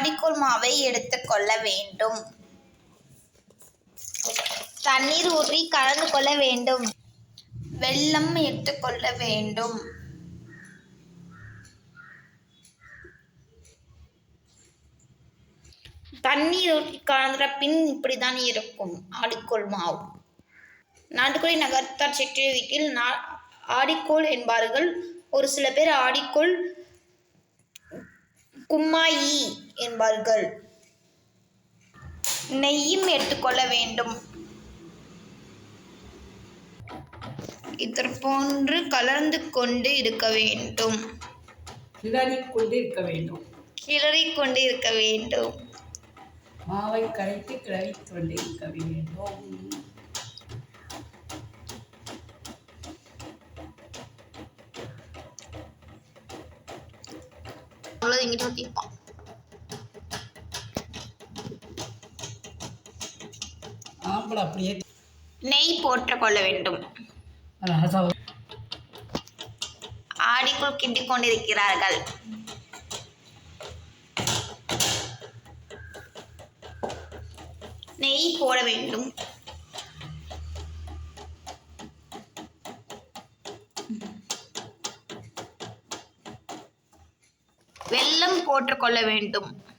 ஆடிக்கூழ் மாவை எடுத்துக்கொள்ள வேண்டும். தண்ணீர் ஊற்றி கலந்து கொள்ள வேண்டும். வெல்லம் எடுத்துக்கொள்ள வேண்டும். தண்ணீர் ஊற்றி கலந்த பின் இப்படிதான் இருக்கும் ஆடிக்கூழ் மாவு. நாட்டுக்குடி நகரத்தார் சிற்றிய வீட்டில் ஆடிக்கூழ் என்பார்கள். ஒரு சில பேர் ஆடிக்கூழ் கும்மாயி என்பார்கள். நெய்யும் எடுத்துக்கொள்ள வேண்டும். இதற்போன்று கலந்து கொண்டு இருக்க வேண்டும். கிளறிக் கொண்டு இருக்க வேண்டும். மாவை கரைத்து கிளறிக் கொண்டு இருக்க வேண்டும். அப்படியே நெய் போட்டுக் கொள்ள வேண்டும். ஆடிக்கூழ் கிண்டிக் கொண்டிருக்கிறார்கள். நெய் போட வேண்டும். வெல்லம் போட்டுக்கொள்ள வேண்டும்.